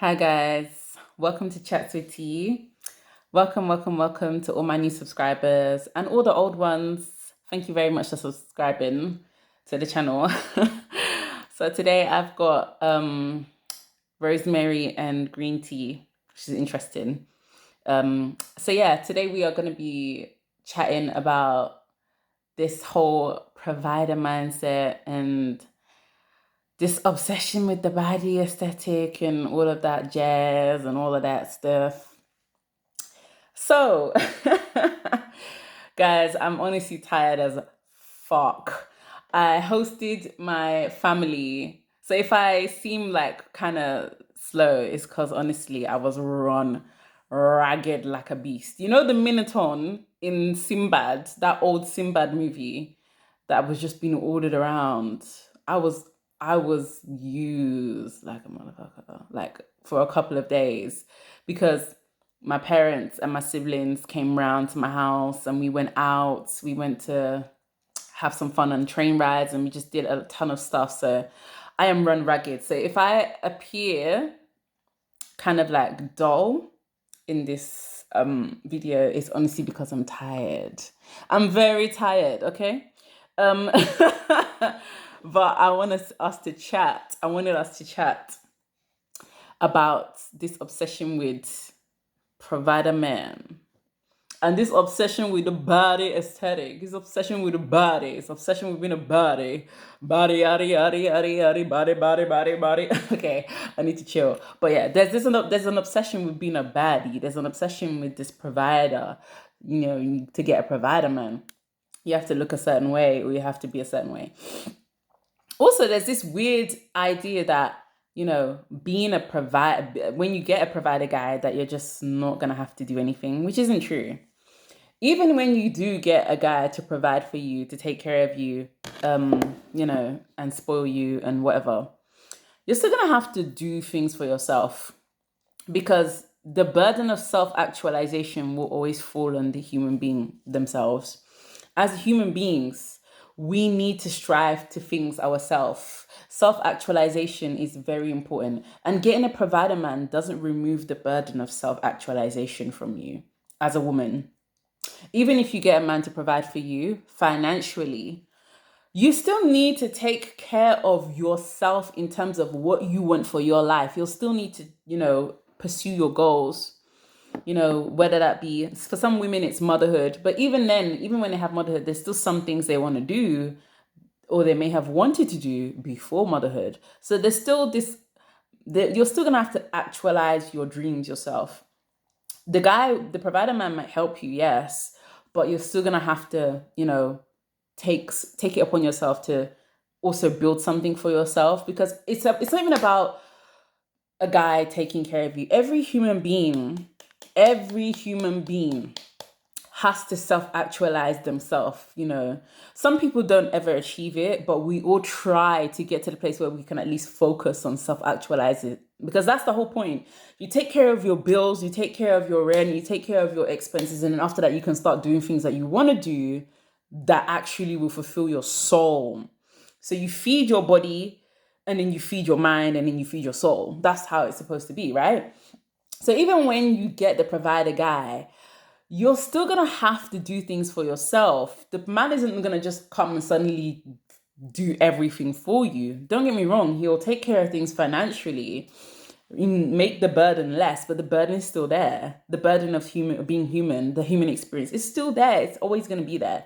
Hi guys, welcome to Chats with Tea. Welcome to all my new subscribers and all the old ones. Thank you very much for subscribing to the channel. So today I've got rosemary and green tea, which is interesting. Today we are going to be chatting about this whole provider mindset and this obsession with the body aesthetic and all of that jazz and all of that stuff. So, guys, I'm honestly tired as fuck. I hosted my family. So if I seem like kind of slow, it's because honestly, I was run ragged like a beast. You know the Minotaur in Sinbad, that old Sinbad movie that was just being ordered around. I was I was used like a motherfucker, like for a couple of days because my parents and my siblings came round to my house and we went out. We went to have some fun on train rides and we just did a ton of stuff. So I am run ragged. So if I appear kind of like dull in this video, it's honestly because I'm tired. I'm very tired, okay? Um but I wanted us to chat about this obsession with provider man and this obsession with the body aesthetic, his obsession with the body, his obsession with being a body, yada yada yada yada, body. Okay, I need to chill. But yeah, there's an obsession with being a baddie. There's an obsession with this provider. You know, to get a provider man, you have to look a certain way or you have to be a certain way. Also, there's this weird idea that being a provider, when you get a provider guy, that you're just not gonna have to do anything, which isn't true. Even when you do get a guy to provide for you, to take care of you, and spoil you and whatever, you're still gonna have to do things for yourself because the burden of self-actualization will always fall on the human being themselves. As human beings, we need to strive to things ourselves. Self-actualization is very important, and getting a provider man doesn't remove the burden of self-actualization from you as a woman. Even if you get a man to provide for you financially, you still need to take care of yourself in terms of what you want for your life. You'll still need to, pursue your goals, whether that be for some women, it's motherhood. But even then, even when they have motherhood, there's still some things they want to do or they may have wanted to do before motherhood. So there's still you're still going to have to actualize your dreams yourself. The provider man might help you, yes, but you're still gonna have to, take it upon yourself to also build something for yourself because it's not even about a guy taking care of you. Every human being has to self-actualize themselves. Some people don't ever achieve it, but we all try to get to the place where we can at least focus on self-actualizing, because that's the whole point. You take care of your bills, you take care of your rent, you take care of your expenses, and then after that you can start doing things that you want to do that actually will fulfill your soul. So you feed your body, and then you feed your mind, and then you feed your soul. That's how it's supposed to be, right? So even when you get the provider guy, you're still gonna have to do things for yourself. The man isn't gonna just come and suddenly do everything for you. Don't get me wrong, he'll take care of things financially, make the burden less, but the burden is still there. The burden of being human, the human experience is still there. It's always gonna be there.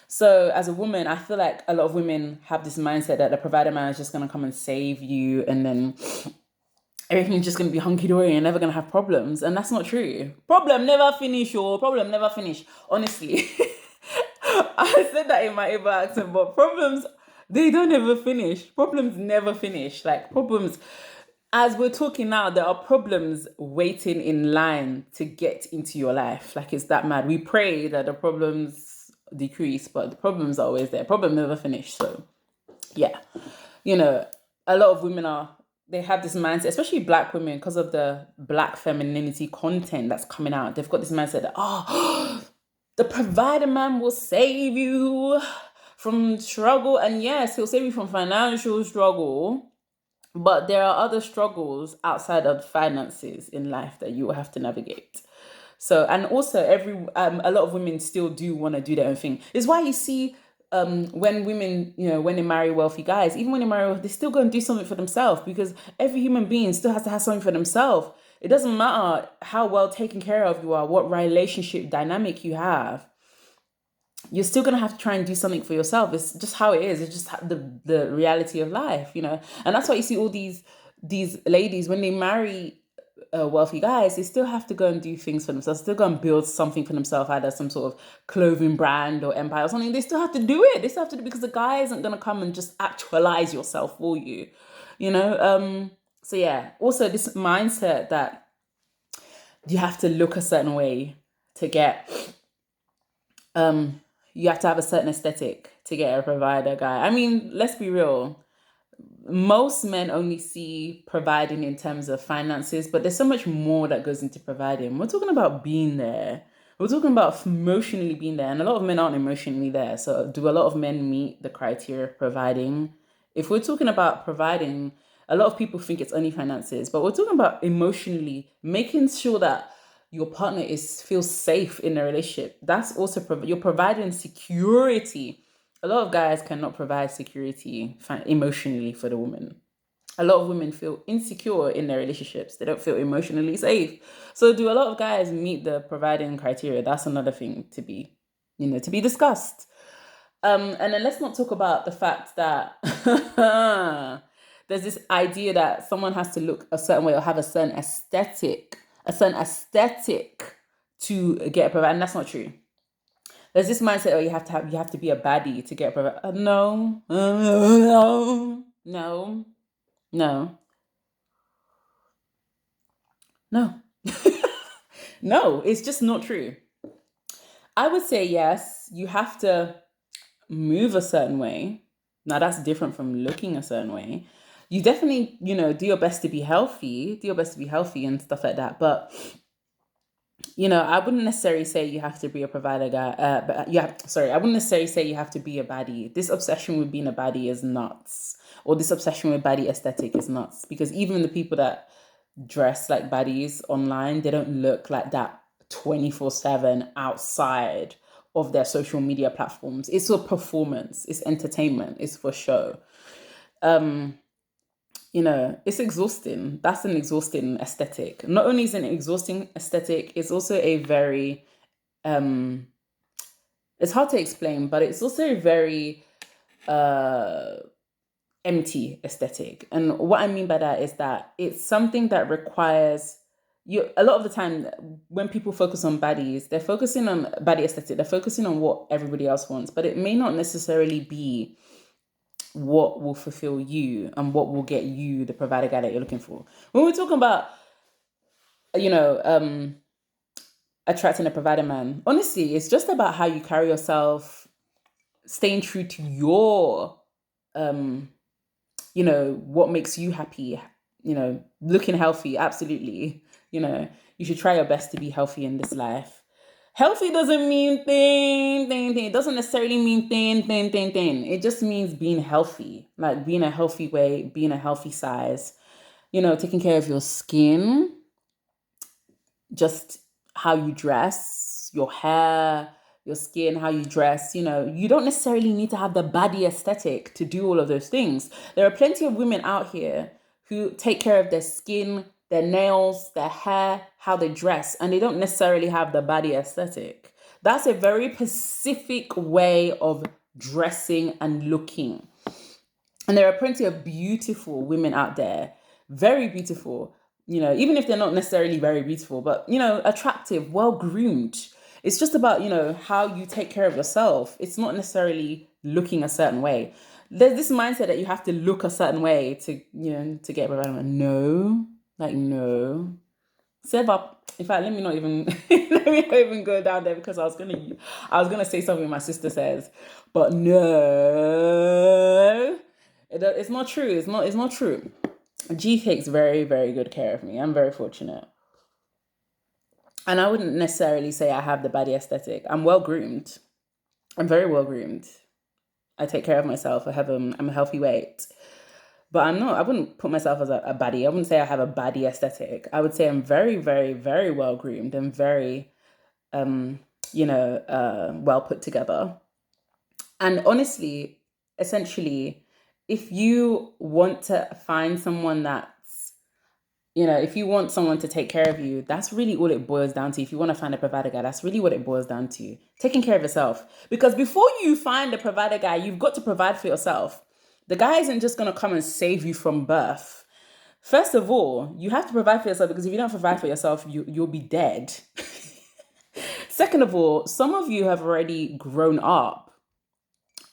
So as a woman, I feel like a lot of women have this mindset that the provider man is just gonna come and save you and then everything's just going to be hunky-dory and never going to have problems. And that's not true. Problem never finish, problem never finish. Honestly, I said that in my Ava accent, but problems, they don't ever finish. Problems never finish. Like problems, as we're talking now, there are problems waiting in line to get into your life. Like it's that mad. We pray that the problems decrease, but the problems are always there. Problem never finish. So yeah, a lot of women they have this mindset, especially black women, because of the black femininity content that's coming out. They've got this mindset that, the provider man will save you from struggle. And yes, he'll save you from financial struggle, But there are other struggles outside of finances in life that you will have to navigate. So, and also a lot of women still do want to do their own thing. It's why you see when women, when they marry wealthy guys, even when they marry, they still go and do something for themselves, because every human being still has to have something for themselves. It doesn't matter how well taken care of you are, what relationship dynamic you have, you're still gonna have to try and do something for yourself. It's just how it is. It's just the reality of life, And that's why you see all these ladies, when they marry wealthy guys, they still have to go and do things for themselves. Still go and build something for themselves, either some sort of clothing brand or empire or something. They still have to do it. They still have to do it, because the guy isn't gonna come and just actualize yourself for you, you know. So yeah. Also, this mindset that you have to look a certain way to get you have to have a certain aesthetic to get a provider guy. I mean, let's be real. Most men only see providing in terms of finances, but there's so much more that goes into providing. We're talking about being there. We're talking about emotionally being there, and a lot of men aren't emotionally there. So, do a lot of men meet the criteria of providing? If we're talking about providing, a lot of people think it's only finances, but we're talking about emotionally making sure that your partner feels safe in a relationship. That's also you're providing security. A lot of guys cannot provide security emotionally for the woman. A lot of women feel insecure in their relationships. They don't feel emotionally safe. So, do a lot of guys meet the providing criteria? That's another thing to be, to be discussed. And then let's not talk about the fact that there's this idea that someone has to look a certain way or have a certain aesthetic to get a provider. And that's not true. There's this mindset, oh, you have to be a baddie to get a provider. No, no, no, no, no. No, it's just not true. I would say yes, you have to move a certain way. Now that's different from looking a certain way. You definitely, do your best to be healthy, and stuff like that. But I wouldn't necessarily say you have to be a provider guy. But I wouldn't necessarily say you have to be a baddie. This obsession with being a baddie is nuts, or this obsession with baddie aesthetic is nuts. Because even the people that dress like baddies online, they don't look like that 24/7 outside of their social media platforms. It's a performance. It's entertainment. It's for show. It's exhausting. That's an exhausting aesthetic. Not only is it an exhausting aesthetic, it's also a very it's hard to explain, but it's also a very empty aesthetic. And what I mean by that is that it's something that requires you. A lot of the time when people focus on baddies, they're focusing on baddie aesthetic, they're focusing on what everybody else wants, but it may not necessarily be what will fulfill you and what will get you the provider guy that you're looking for. When we're talking about, attracting a provider man, honestly, it's just about how you carry yourself, staying true to your, what makes you happy, looking healthy. Absolutely. You should try your best to be healthy in this life. Healthy doesn't mean thin, thin, thin. It doesn't necessarily mean thin, thin, thin, thin. It just means being healthy, like being a healthy weight, being a healthy size, taking care of your skin, just how you dress, your hair, your skin, how you dress. You don't necessarily need to have the body aesthetic to do all of those things. There are plenty of women out here who take care of their skin, their nails, their hair, how they dress, and they don't necessarily have the body aesthetic. That's a very specific way of dressing and looking. And there are plenty of beautiful women out there, very beautiful, even if they're not necessarily very beautiful, but, attractive, well groomed. It's just about, how you take care of yourself. It's not necessarily looking a certain way. There's this mindset that you have to look a certain way to get around. No, no. Save up. In fact, let me not even go down there, because I was gonna say something my sister says, but no, it's not true. It's not true. G takes very, very good care of me. I'm very fortunate, and I wouldn't necessarily say I have the body aesthetic. I'm well groomed. I'm very well groomed. I take care of myself. I'm a healthy weight. But I wouldn't put myself as a baddie. I wouldn't say I have a baddie aesthetic. I would say I'm very, very, very well groomed and very, um, well put together. And honestly, essentially, if you want to find someone that's, if you want someone to take care of you, that's really all it boils down to. If you want to find a provider guy, that's really what it boils down to. Taking care of yourself. Because before you find a provider guy, you've got to provide for yourself. The guy isn't just going to come and save you from birth. First of all, you have to provide for yourself, because if you don't provide for yourself, you'll be dead. Second of all, some of you have already grown up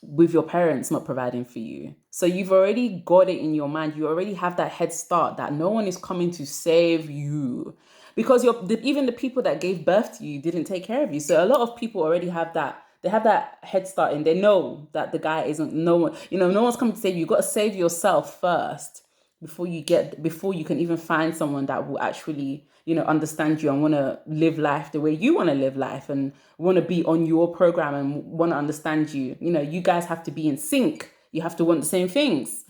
with your parents not providing for you. So you've already got it in your mind. You already have that head start that no one is coming to save you, because even the people that gave birth to you didn't take care of you. So a lot of people already have that. They have that head start, and they know that the guy isn't, no one, no one's coming to save you. You've got to save yourself first before you can even find someone that will actually, understand you and want to live life the way you want to live life, and want to be on your program and want to understand you. You guys have to be in sync. You have to want the same things.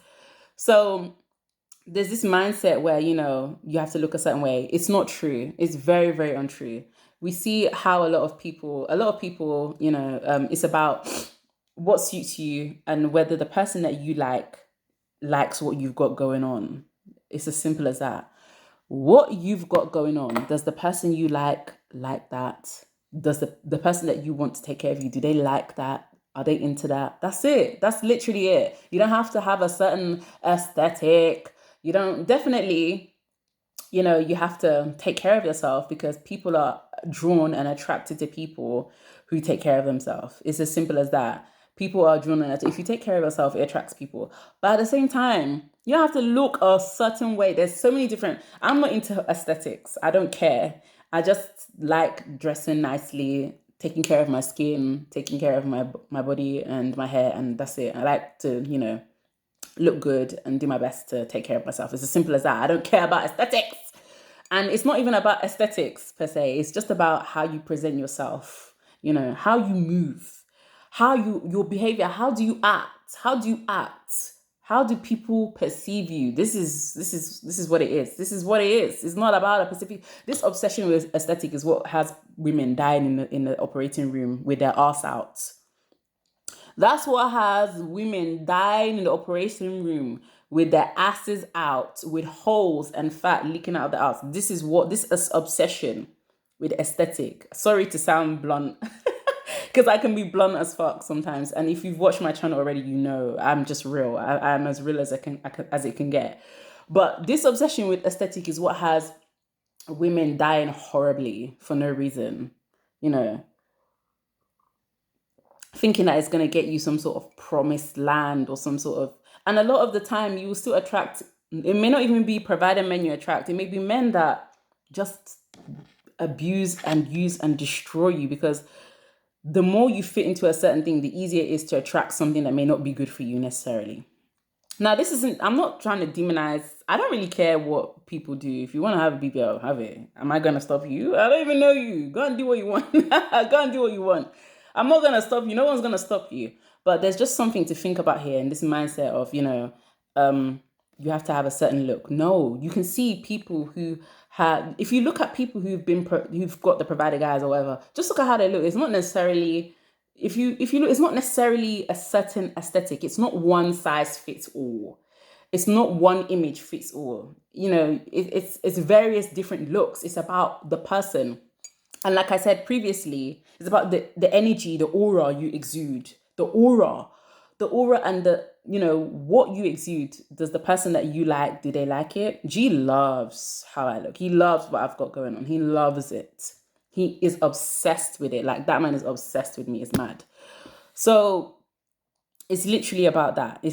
So there's this mindset where, you have to look a certain way. It's not true. It's very, very untrue. We see how a lot of people, it's about what suits you and whether the person that you likes what you've got going on. It's as simple as that. What you've got going on, does the person you like that? Does the person that you want to take care of you, do they like that? Are they into that? That's it. That's literally it. You don't have to have a certain aesthetic. You don't, definitely, you have to take care of yourself, because people are drawn and attracted to people who take care of themselves. It's as simple as that. People are drawn and if you take care of yourself, it attracts people. But at the same time, you don't have to look a certain way. There's so many different. I'm not into aesthetics. I don't care. I just like dressing nicely, taking care of my skin, taking care of my body and my hair, and that's it. I like to, look good and do my best to take care of myself. It's as simple as that. I don't care about aesthetics. And it's not even about aesthetics per se. It's just about how you present yourself, how you move, your behavior. How do you act? How do you act? How do people perceive you? This is what it is. This is what it is. It's not about a specific. This obsession with aesthetic is what has women dying in the operating room with their arse out. That's what has women dying in the operation room with their asses out, with holes and fat leaking out of the ass. This is obsession with aesthetic. Sorry to sound blunt, because I can be blunt as fuck sometimes. And if you've watched my channel already, I'm just real. I'm as real as as it can get. But this obsession with aesthetic is what has women dying horribly for no reason. Thinking that it's going to get you some sort of promised land or some sort of, and a lot of the time you will still attract, it may not even be provider men you attract, it may be men that just abuse and use and destroy you, because the more you fit into a certain thing, the easier it is to attract something that may not be good for you necessarily. Now, I'm not trying to demonize. I don't really care what people do. If you want to have a BBL, have it. Am I going to stop you? I don't even know you. Go and do what you want. Go and do what you want. I'm not going to stop you. No one's going to stop you. But there's just something to think about here, in this mindset of, you have to have a certain look. No, you can see people who have, if you look at people who've got the provider guys or whatever, just look at how they look. It's not necessarily, if you look, it's not necessarily a certain aesthetic. It's not one size fits all. It's not one image fits all. It's various different looks. It's about the person. And like I said previously, it's about the energy, the aura you exude, the aura and what you exude. Does the person that you like, do they like it? G loves how I look. He loves what I've got going on. He loves it. He is obsessed with it. Like, that man is obsessed with me. It's mad. So it's literally about that.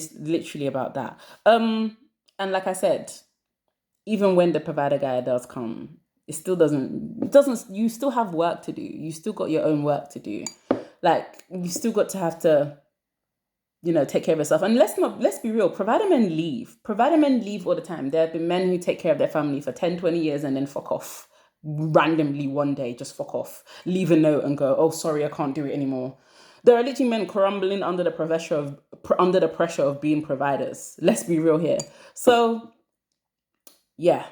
And like I said, even when the provider guy does come, it still doesn't, you still have work to do. You still got your own work to do. Like, you still got to have to, take care of yourself. And let's be real, provider men leave all the time. There have been men who take care of their family for 10, 20 years and then fuck off. Randomly one day, just fuck off. Leave a note and go, oh, sorry, I can't do it anymore. There are literally men crumbling under the under the pressure of being providers. Let's be real here. So yeah,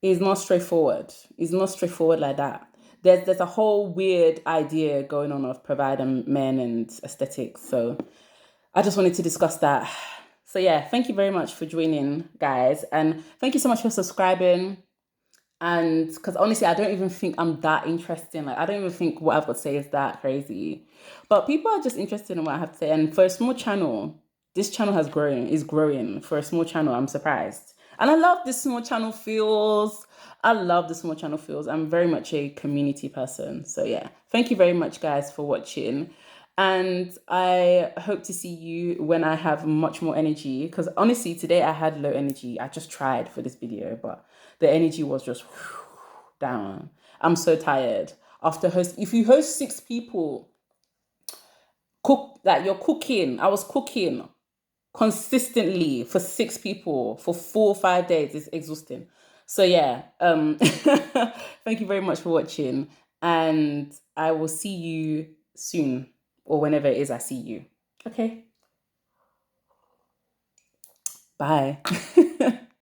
it's not straightforward. It's not straightforward like that. There's a whole weird idea going on of provider men and aesthetics. So I just wanted to discuss that. So yeah, thank you very much for joining, guys, and thank you so much for subscribing. And because honestly, I don't even think I'm that interesting. Like, I don't even think what I've got to say is that crazy. But people are just interested in what I have to say. And for a small channel, this channel is growing. For a small channel, I'm surprised. And I love this small channel feels. I love the small channel feels. I'm very much a community person. So yeah, thank you very much, guys, for watching. And I hope to see you when I have much more energy. Because honestly, today I had low energy. I just tried for this video, but the energy was just down. I'm so tired. After if you host 6 people, you're cooking. I was cooking consistently for 6 people for 4 or 5 days. It's exhausting. So yeah, thank you very much for watching, and I will see you soon, or whenever it is I see you. Okay. Bye.